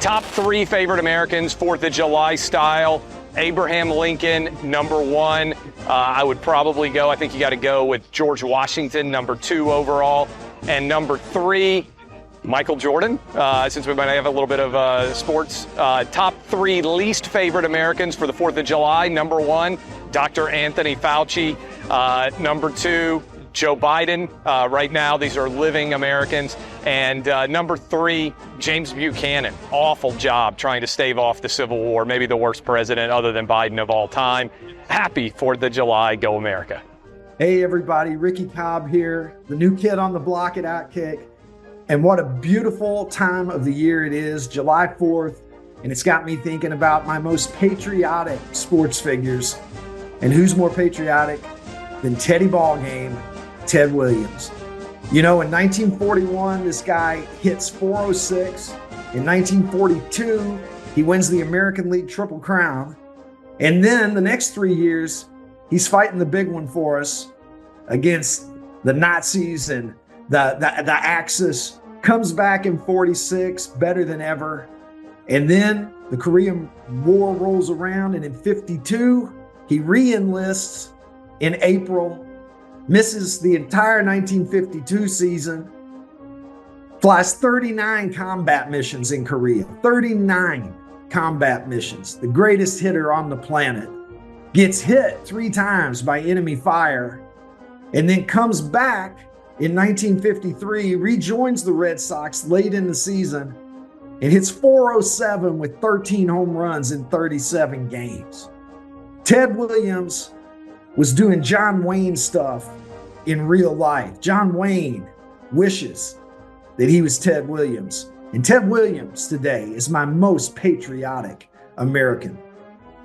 Top three favorite Americans, 4th of July style. Abraham Lincoln, number one. I would probably go, I think you got to go with George Washington, number 2 overall. And number 3, Michael Jordan, since we might have a little bit of sports. Top 3 least favorite Americans for the 4th of July. Number 1, Dr. Anthony Fauci. Number 2, Joe Biden. Right now, these are living Americans. And number 3, James Buchanan. Awful job trying to stave off the Civil War. Maybe the worst president other than Biden of all time. Happy 4th of July. Go America. Hey, everybody. Ricky Cobb here, the new kid on the block at OutKick. And what a beautiful time of the year it is, July 4th. And it's got me thinking about my most patriotic sports figures. And who's more patriotic than Teddy Ballgame, Ted Williams. You know, in 1941, this guy hits 406. In 1942, he wins the American League Triple Crown. And then the next 3 years, he's fighting the big one for us against the Nazis and the Axis. Comes back in 46, better than ever. And then the Korean War rolls around, and in 52, he re-enlists in April, misses the entire 1952 season, flies 39 combat missions in Korea, 39 combat missions, the greatest hitter on the planet, gets hit 3 times by enemy fire, and then comes back in 1953, rejoins the Red Sox late in the season, and hits 407 with 13 home runs in 37 games. Ted Williams was doing John Wayne stuff in real life. John Wayne wishes that he was Ted Williams. And Ted Williams today is my most patriotic American.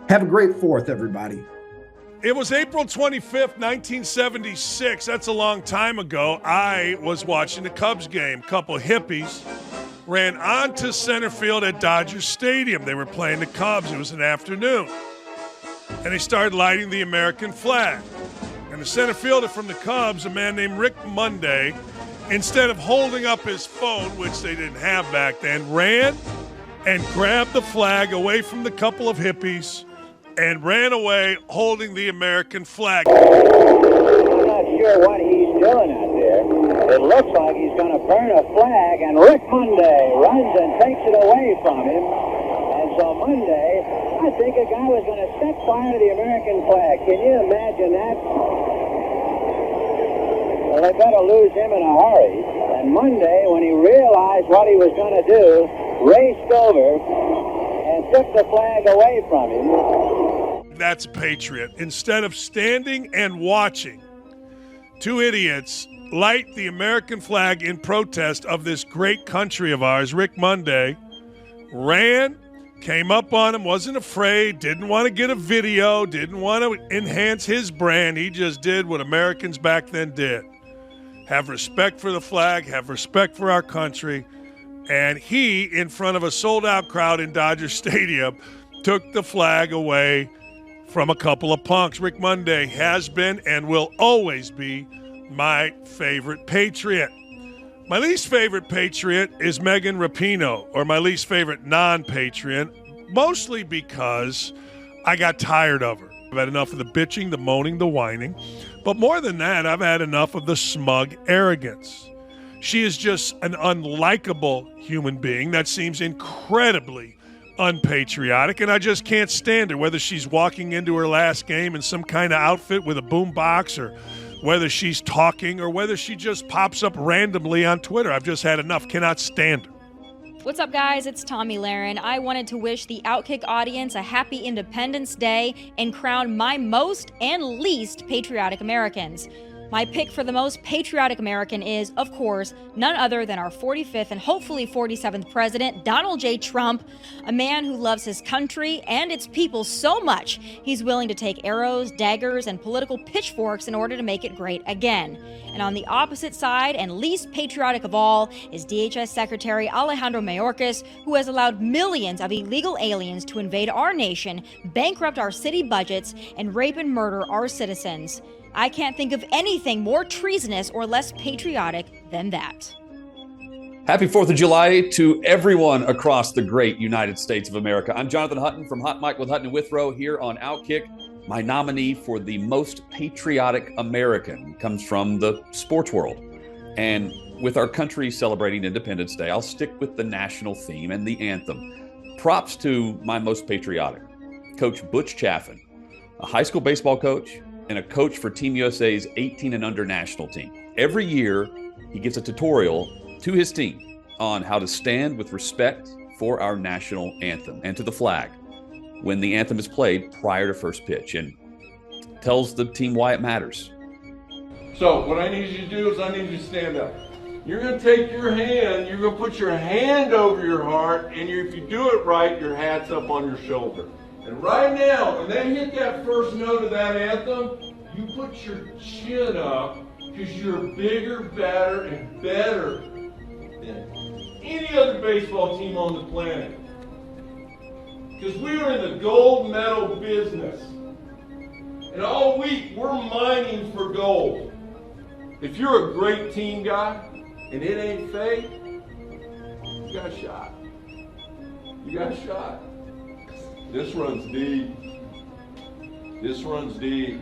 Have a great 4th, everybody. It was April 25th, 1976. That's a long time ago. I was watching the Cubs game. A couple of hippies ran onto center field at Dodger Stadium. They were playing the Cubs. It was an afternoon. And they started lighting the American flag. And the center fielder from the Cubs, a man named Rick Monday, instead of holding up his phone, which they didn't have back then, ran and grabbed the flag away from the couple of hippies and ran away holding the American flag. I'm not sure what he's doing out there. It looks like he's going to burn a flag, and Rick Monday runs and takes it away from him. And so Monday, I think a guy was going to set fire to the American flag. Can you imagine that? Well, they better lose him in a hurry. And Monday, when he realized what he was going to do, raced over and took the flag away from him. That's a patriot. Instead of standing and watching 2 idiots light the American flag in protest of this great country of ours, Rick Monday ran, came up on him, wasn't afraid, didn't want to get a video, didn't want to enhance his brand. He just did what Americans back then did. Have respect for the flag, have respect for our country. And he, in front of a sold-out crowd in Dodger Stadium, took the flag away from a couple of punks. Rick Monday has been and will always be my favorite patriot. My least favorite patriot is Megan Rapinoe, or my least favorite non-patriot, mostly because I got tired of her. I've had enough of the bitching, the moaning, the whining. But more than that, I've had enough of the smug arrogance. She is just an unlikable human being that seems incredibly unpatriotic, and I just can't stand her, whether she's walking into her last game in some kind of outfit with a boombox, or whether she's talking, or whether she just pops up randomly on Twitter. I've just had enough. Cannot stand her. What's up, guys? It's Tomi Lahren. I wanted to wish the OutKick audience a happy Independence Day and crown my most and least patriotic Americans. My pick for the most patriotic American is, of course, none other than our 45th and hopefully 47th president, Donald J. Trump, a man who loves his country and its people so much he's willing to take arrows, daggers, and political pitchforks in order to make it great again. And on the opposite side, and least patriotic of all, is DHS Secretary Alejandro Mayorkas, who has allowed millions of illegal aliens to invade our nation, bankrupt our city budgets, and rape and murder our citizens. I can't think of anything more treasonous or less patriotic than that. Happy 4th of July to everyone across the great United States of America. I'm Jonathan Hutton from Hot Mike with Hutton and Withrow here on OutKick. My nominee for the most patriotic American comes from the sports world. And with our country celebrating Independence Day, I'll stick with the national theme and the anthem. Props to my most patriotic, Coach Butch Chaffin, a high school baseball coach and a coach for Team USA's 18 and under national team. Every year, he gives a tutorial to his team on how to stand with respect for our national anthem and to the flag when the anthem is played prior to first pitch, and tells the team why it matters. So what I need you to do is I need you to stand up. You're going to take your hand, you're going to put your hand over your heart, and if you do it right, your hat's up on your shoulder. And right now, when they hit that first note of that anthem, you put your chin up because you're bigger, badder, and better than any other baseball team on the planet. Because we are in the gold medal business. And all week, we're mining for gold. If you're a great team guy, and it ain't fake, you got a shot. You got a shot. This runs deep. This runs deep.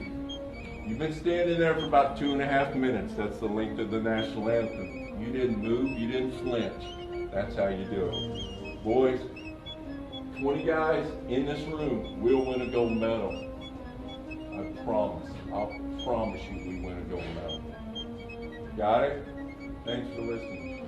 You've been standing there for about 2.5 minutes. That's the length of the national anthem. You didn't move, you didn't flinch. That's how you do it. Boys, 20 guys in this room will win a gold medal. I promise. I'll promise you we win a gold medal. Got it? Thanks for listening.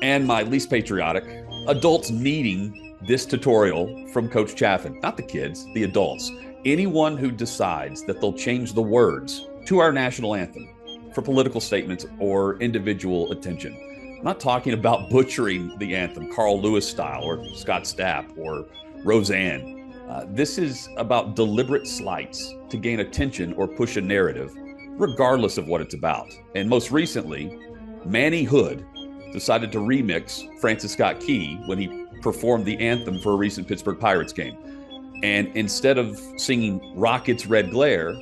And my least patriotic, adults needing this tutorial from Coach Chaffin. Not the kids, the adults. Anyone who decides that they'll change the words to our national anthem for political statements or individual attention. I'm not talking about butchering the anthem, Carl Lewis style, or Scott Stapp, or Roseanne. This is about deliberate slights to gain attention or push a narrative, regardless of what it's about. And most recently, Manny Hood decided to remix Francis Scott Key when he performed the anthem for a recent Pittsburgh Pirates game. And instead of singing Rockets Red Glare,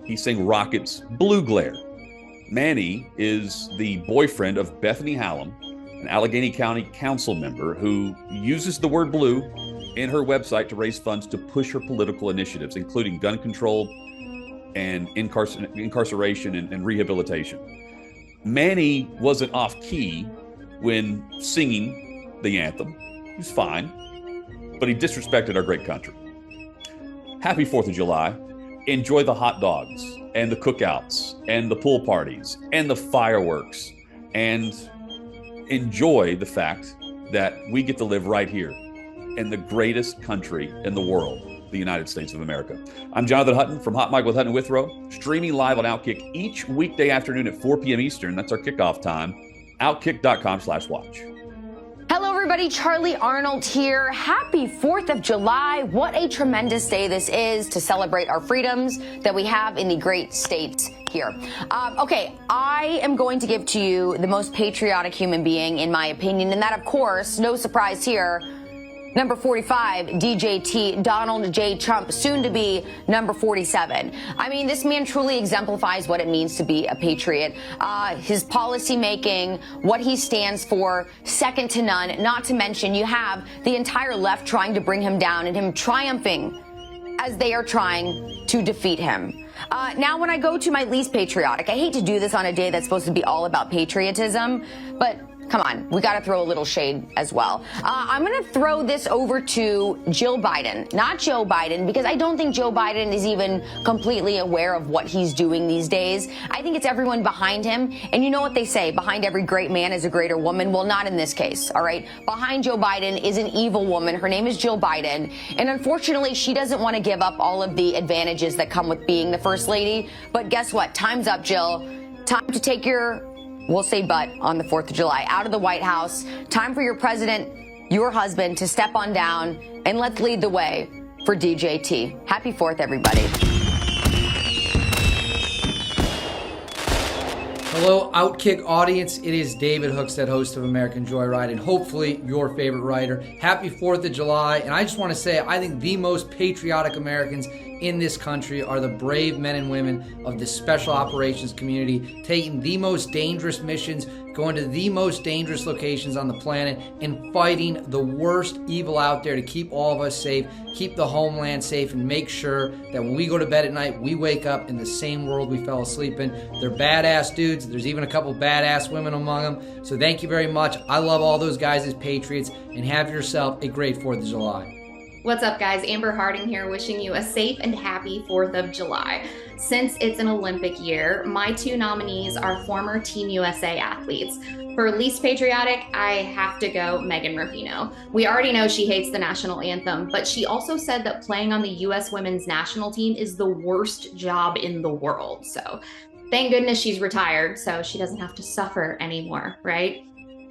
he sang Rockets Blue Glare. Manny is the boyfriend of Bethany Hallam, an Allegheny County council member who uses the word blue in her website to raise funds to push her political initiatives, including gun control and incarceration and rehabilitation. Manny wasn't off key when singing the anthem. He was fine, but he disrespected our great country. Happy 4th of July. Enjoy the hot dogs and the cookouts and the pool parties and the fireworks, and enjoy the fact that we get to live right here in the greatest country in the world, the United States of America. I'm Jonathan Hutton from Hot Mike with Hutton and Withrow, streaming live on OutKick each weekday afternoon at 4 p.m. Eastern. That's our kickoff time. OutKick.com/watch. Hello, everybody. Charly Arnold here. Happy 4th of July. What a tremendous day this is to celebrate our freedoms that we have in the great states here. Okay, I am going to give to you the most patriotic human being, in my opinion, and that, of course, no surprise here, number 45, DJT, Donald J. Trump, soon to be number 47. I mean, this man truly exemplifies what it means to be a patriot. His policy making, what he stands for, second to none. Not to mention, you have the entire left trying to bring him down and him triumphing as they are trying to defeat him. Now, when I go to my least patriotic, I hate to do this on a day that's supposed to be all about patriotism, but come on, we got to throw a little shade as well. I'm going to throw this over to Jill Biden, not Joe Biden, because I don't think Joe Biden is even completely aware of what he's doing these days. I think it's everyone behind him. And you know what they say, behind every great man is a greater woman. Well, not in this case, all right? Behind Joe Biden is an evil woman. Her name is Jill Biden. And unfortunately, she doesn't want to give up all of the advantages that come with being the first lady. But guess what? Time's up, Jill. Time to take your, we'll say butt on the 4th of July, out of the White House. Time for your president, your husband, to step on down, and let's lead the way for DJT. Happy 4th, everybody. Hello, OutKick audience. It is David Hookstead, host of American Joyride, and hopefully your favorite writer. Happy 4th of July, and I just want to say I think the most patriotic Americans in this country are the brave men and women of the special operations community, taking the most dangerous missions, going to the most dangerous locations on the planet, and fighting the worst evil out there to keep all of us safe, keep the homeland safe, and make sure that when we go to bed at night, we wake up in the same world we fell asleep in. They're badass dudes. There's even a couple badass women among them. So thank you very much. I love all those guys as patriots, and have yourself a great 4th of July. What's up, guys? Amber Harding here, wishing you a safe and happy 4th of July. Since it's an Olympic year, my two nominees are former Team USA athletes. For least patriotic, I have to go Megan Rapinoe. We already know she hates the national anthem, but she also said that playing on the US women's national team is the worst job in the world. So thank goodness she's retired, so she doesn't have to suffer anymore, right?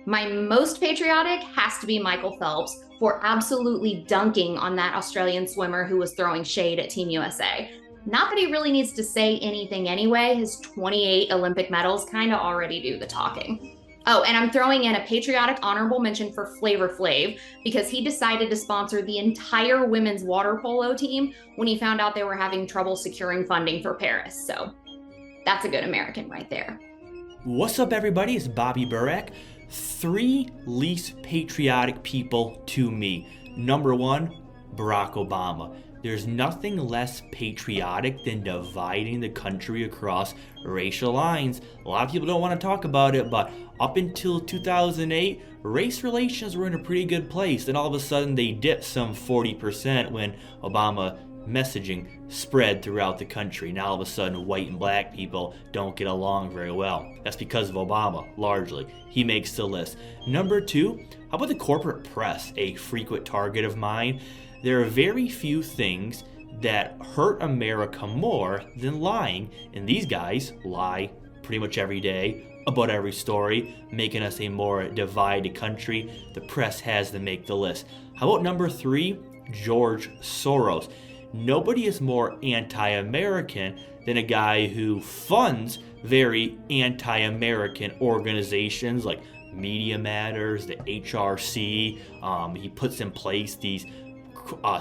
My most patriotic has to be Michael Phelps for absolutely dunking on that Australian swimmer who was throwing shade at Team USA. Not that he really needs to say anything anyway. His 28 Olympic medals kind of already do the talking. Oh, and I'm throwing in a patriotic honorable mention for Flavor Flav because he decided to sponsor the entire women's water polo team when he found out they were having trouble securing funding for Paris. So that's a good American right there. What's up, everybody? It's Bobby Burak. 3 least patriotic people to me. Number 1, Barack Obama. There's nothing less patriotic than dividing the country across racial lines. A lot of people don't want to talk about it, but up until 2008, race relations were in a pretty good place. Then all of a sudden they dipped some 40% when Obama messaging spread throughout the country. Now all of a sudden white and black people don't get along very well. That's because of Obama, largely. He makes the list. Number 2, how about the corporate press, a frequent target of mine? There are very few things that hurt America more than lying, and these guys lie pretty much every day about every story, making us a more divided country. The press has to make the list. How about number 3, George Soros? Nobody is more anti-American than a guy who funds very anti-American organizations like Media Matters, the HRC. He puts in place these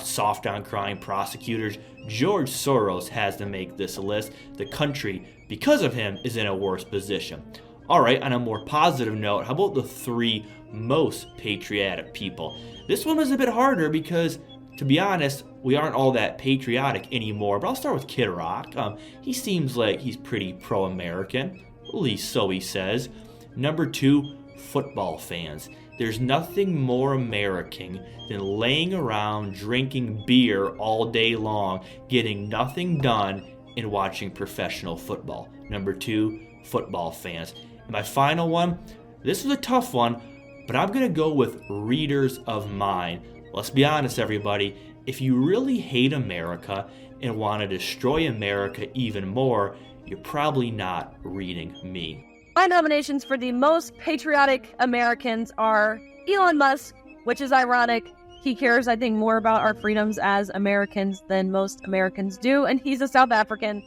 soft on crime prosecutors. George Soros has to make this list. The country, because of him, is in a worse position. All right, on a more positive note, how about the 3 most patriotic people? This one was a bit harder because, to be honest, we aren't all that patriotic anymore, but I'll start with Kid Rock. He seems like he's pretty pro-American, at least so he says. Number 2, football fans. There's nothing more American than laying around drinking beer all day long, getting nothing done, and watching professional football. Number 2, football fans. And my final one, this was a tough one, but I'm going to go with readers of mine. Let's be honest, everybody. If you really hate America and want to destroy America even more, you're probably not reading me. My nominations for the most patriotic Americans are Elon Musk, which is ironic. He cares, I think, more about our freedoms as Americans than most Americans do, and he's a South African.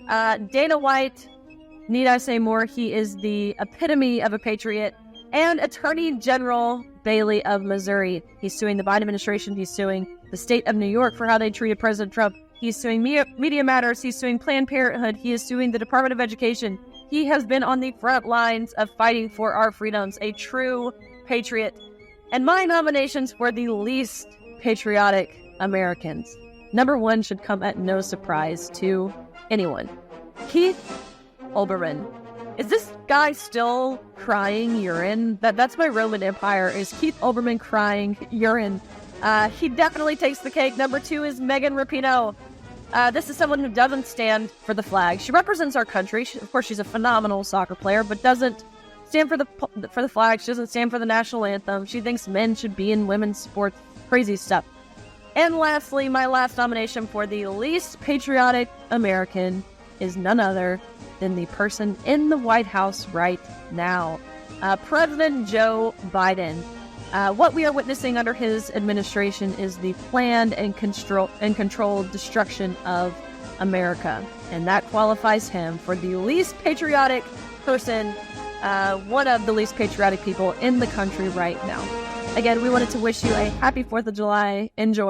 Dana White, need I say more? He is the epitome of a patriot. And Attorney General Bailey of Missouri. He's suing the Biden administration. He's suing the state of New York for how they treated President Trump. He's suing Media Matters. He's suing Planned Parenthood. He is suing the Department of Education. He has been on the front lines of fighting for our freedoms, a true patriot. And my nominations for the least patriotic Americans. Number 1 should come at no surprise to anyone. Keith Olbermann. Is this guy still crying urine? That's my Roman Empire, is Keith Olbermann crying urine. He definitely takes the cake. Number 2 is Megan Rapinoe. This is someone who doesn't stand for the flag. She represents our country. Of course, she's a phenomenal soccer player, but doesn't stand for the flag. She doesn't stand for the national anthem. She thinks men should be in women's sports. Crazy stuff. And lastly, my last nomination for the least patriotic American is none other than the person in the White House right now, President Joe Biden. What we are witnessing under his administration is the planned and controlled destruction of America, and that qualifies him for the least patriotic person, one of the least patriotic people in the country right now. Again, we wanted to wish you a happy 4th of July. Enjoy.